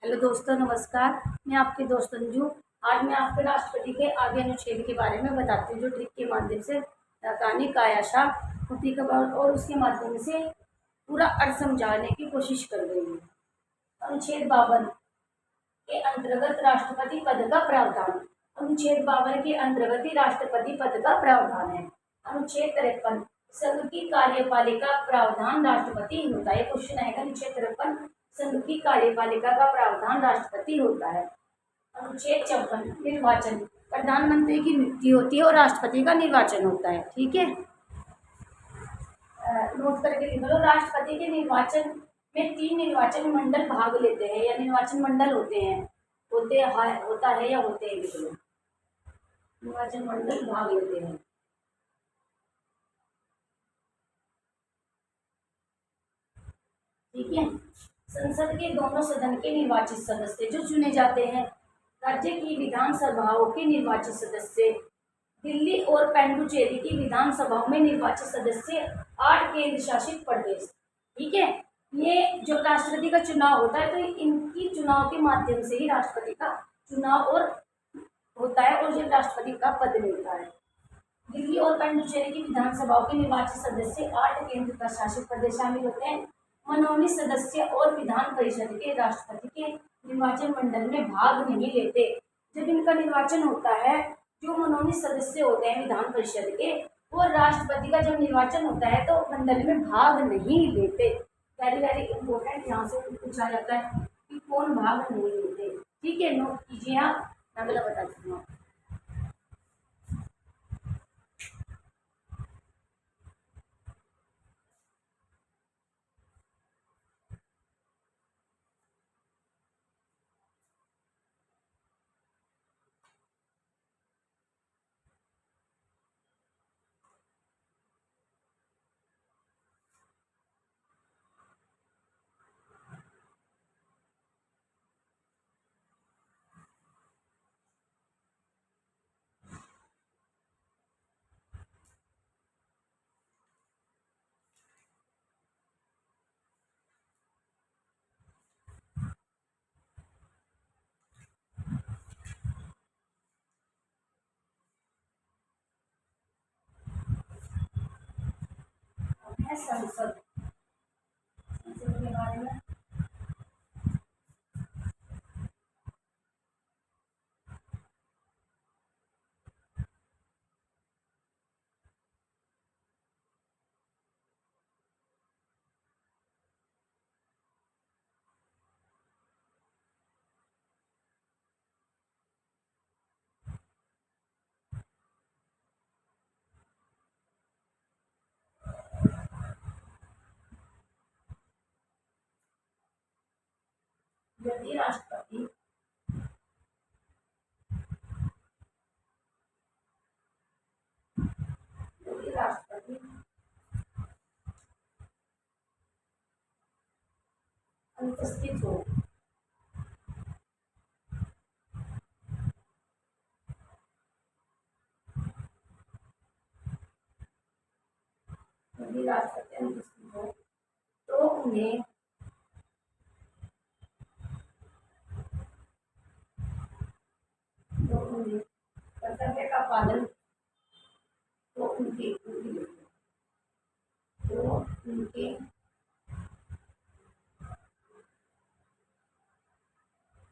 Hello दोस्तों, नमस्कार। मैं आपके दोस्त अंजू। आज मैं आपके राष्ट्रपति के आगे अनुच्छेद के बारे में बताती हूँ, जो ट्रिक के माध्यम से कहानी कायाशा होती कबार और उसके माध्यम से पूरा अर्थ समझाने की कोशिश कर रही है। अनुच्छेद 52 के अंतर्गत राष्ट्रपति पद का प्रावधान। अनुच्छेद 52 के अंतर्गत ही राष्ट्रपति पद का प्रावधान है। अनुच्छेद 53 संघ की कार्यपालिका प्रावधान राष्ट्रपति होता है। क्वेश्चन आएगा अनुच्छेद 53 संघ की कार्यपालिका का प्रावधान राष्ट्रपति होता है। अनुच्छेद 54 निर्वाचन प्रधानमंत्री की नियुक्ति होती है और राष्ट्रपति का निर्वाचन होता है। ठीक है, नोट करके लिख लो। राष्ट्रपति के निर्वाचन में 3 निर्वाचन मंडल भाग लेते हैं या निर्वाचन मंडल होते हैं, होता है या होते हैं, लिख लो। निर्वाचन मंडल भाग लेते हैं। ठीक है, संसद के दोनों सदन के निर्वाचित सदस्य जो चुने जाते हैं। राज्य की विधानसभाओं के निर्वाचित सदस्य। दिल्ली और पुडुचेरी की विधानसभाओं में निर्वाचित सदस्य 8 केंद्र शासित प्रदेश। ठीक है, ये जो राष्ट्रपति का चुनाव होता है, तो इनकी चुनाव के माध्यम से ही राष्ट्रपति का चुनाव और होता है और जो राष्ट्रपति का पद मिलता है। दिल्ली और पुडुचेरी की विधानसभाओं के निर्वाचित सदस्य 8 केंद्र शासित प्रदेश शामिल होते हैं। मनोनीत सदस्य और विधान परिषद के राष्ट्रपति के निर्वाचन मंडल में भाग नहीं लेते। जब इनका निर्वाचन होता है, जो मनोनीत सदस्य होते हैं विधान परिषद के, वो राष्ट्रपति का जब निर्वाचन होता है तो मंडल में भाग नहीं लेते। वेरी वेरी इंपॉर्टेंट, यहाँ से पूछा जाता है कि कौन भाग नहीं लेते। ठीक है, नोट कीजिए आप, अगला बता दूंगा। संसद के बारे में यदि राष्ट्रपति अनुपस्थित हो, यदि राष्ट्रपति अनुपस्थित हो तो उन्हें कर्तव्य का पालन तो उनके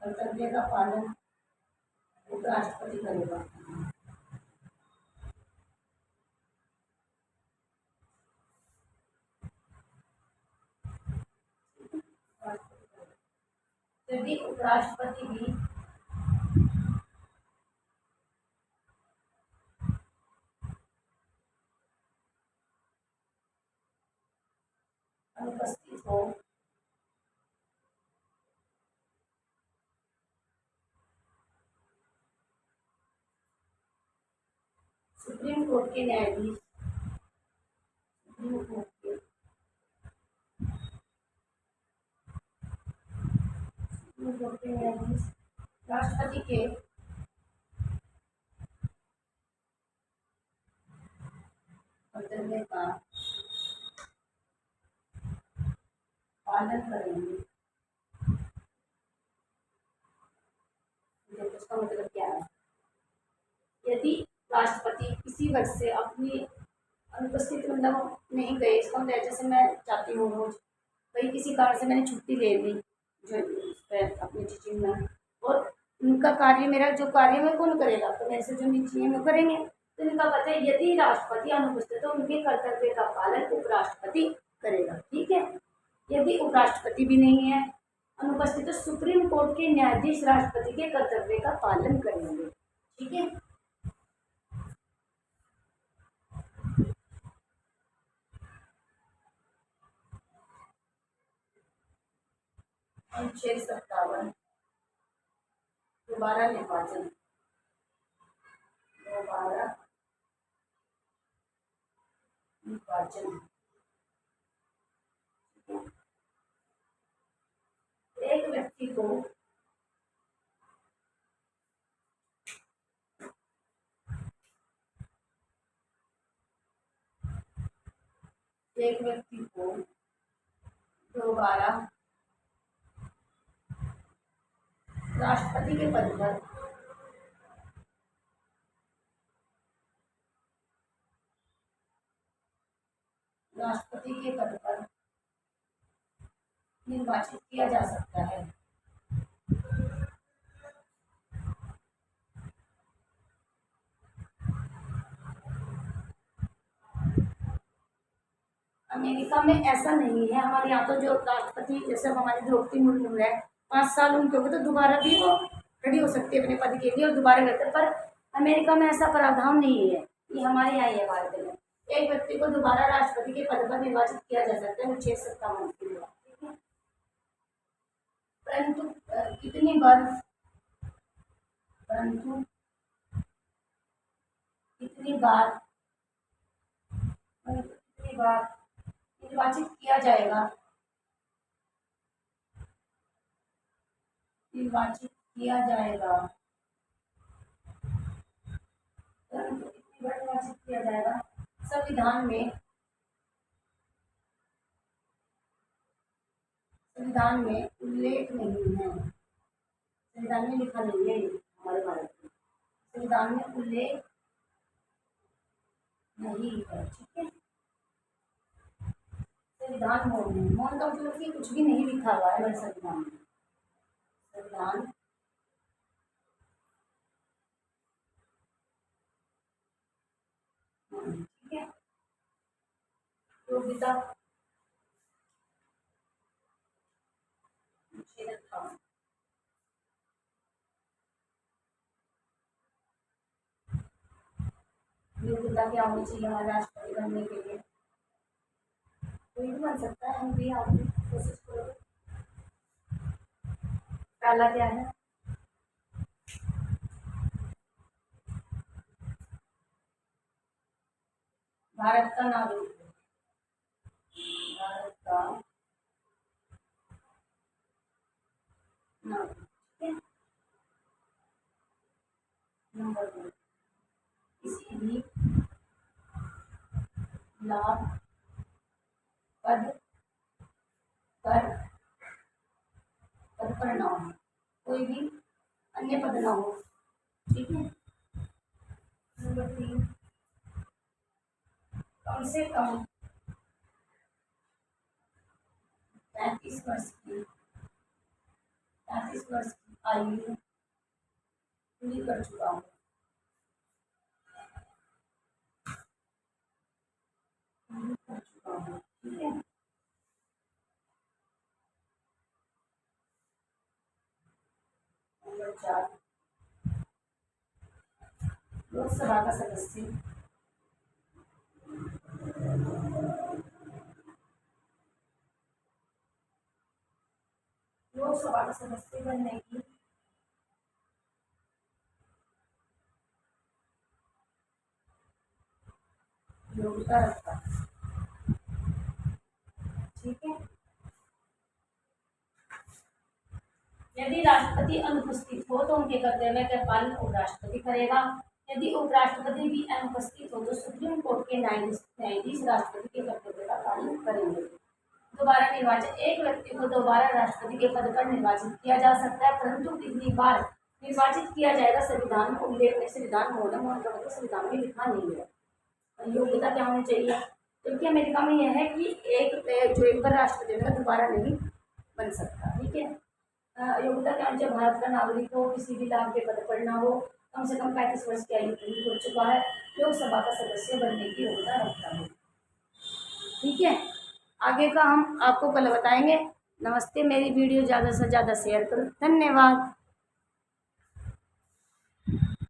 कर्तव्य का पालन उपराष्ट्रपति करेगा। यदि उपराष्ट्रपति भी अनुपस्थित हो सुप्रीम कोर्ट के न्यायाधीश राष्ट्रपति के कर्तव्य का पालन करेंगे। उसका मतलब क्या है? यदि राष्ट्रपति किसी वजह से अपनी अनुपस्थित मतलब नहीं गए, इसका मतलब जैसे मैं चाहती हूँ रोज भाई किसी कारण से मैंने छुट्टी ले ली जो उस पर अपनी टीचिंग में, और उनका कार्य मेरा जो कार्य में कौन करेगा, तो मेरे से जो नीचे है वो करेंगे। तो इनका पता है यदि राष्ट्रपति अनुपस्थित तो उनके कर्तव्य का पालन उपराष्ट्रपति करेगा। ठीक है, यदि उपराष्ट्रपति भी नहीं है अनुपस्थित तो सुप्रीम कोर्ट के न्यायाधीश राष्ट्रपति के कर्तव्य का पालन करेंगे। ठीक है, अनुच्छेद 57 दोबारा निर्वाचन, दोबारा निर्वाचन। एक व्यक्ति को दोबारा राष्ट्रपति के पद पर निर्वाचित किया जा सकता है। अमेरिका में ऐसा नहीं है, हमारे यहाँ तो जो राष्ट्रपति जैसे हमारे द्रौपदी मुर्मू है 5 साल उनके हो गए तो दोबारा भी वो खड़ी हो सकती है अपने पद के लिए और दोबारा करते, पर अमेरिका में ऐसा प्रावधान नहीं है। ये हमारे यहाँ है भारत में, एक व्यक्ति को दोबारा राष्ट्रपति के पद पर निर्वाचित किया जा सकता है 657 के लिए। ठीक है, परंतु कितनी बार परंतु कितनी बार कितनी बार निर्वाचित किया जाएगा, निर्वाचित किया जाएगा, परंतु कितनी बार निर्वाचित किया जाएगा संविधान में उल्लेख नहीं है, संविधान में लिखा नहीं है हमारे भारत में, संविधान में उल्लेख नहीं है। ठीक है, संविधान मौन है, मौन का मतलब कि कुछ भी नहीं लिखा हुआ है हमारे संविधान में, संविधान ठीक है। योग्यता योग्यता क्या होनी चाहिए हमारे राष्ट्रपति बनने के लिए? कोई भी बन सकता है, हम भी आप भी कोशिश करो। पहला क्या है? भारत का नागरिक, भारत का नागरिक। ठीक है, नंबर 2 किसी भी लाभ पद पर ना हो, कोई भी अन्य पद ना हो। ठीक है, नंबर 3 कम से कम 35 वर्ष की आयु पूरी कर चुका हूँ, ठीक है। नंबर 4 लोकसभा का सदस्य बनने की योग्यता रखता है। ठीक है, यदि राष्ट्रपति अनुपस्थित हो तो उनके कर्तव्य का पालन उपराष्ट्रपति करेगा। यदि उपराष्ट्रपति भी अनुपस्थित हो तो सुप्रीम कोर्ट के न्यायाधीश राष्ट्रपति के कर्तव्य का पालन करेंगे। दोबारा निर्वाचन, एक व्यक्ति को दोबारा राष्ट्रपति के पद पर निर्वाचित किया जा सकता है, परंतु कितनी बार निर्वाचित किया जाएगा संविधान में उल्लेख में। संविधान में होना मोहन का मतलब संविधान में लिखा नहीं है। योग्यता क्या होनी चाहिए? जबकि अमेरिका में यह है कि एक बार राष्ट्रपति होगा दोबारा नहीं बन सकता। ठीक है। योग्यता क्या होनी चाहिए? भारत का नागरिक हो, किसी भी लाभ के पद पर ना हो, कम से कम 35 वर्ष की आयु पूरी हो चुका है, लोकसभा का सदस्य बनने की योग्यता रखता है। ठीक है। आगे का हम आपको कल बताएंगे। नमस्ते। मेरी वीडियो ज़्यादा से ज़्यादा शेयर करो। धन्यवाद।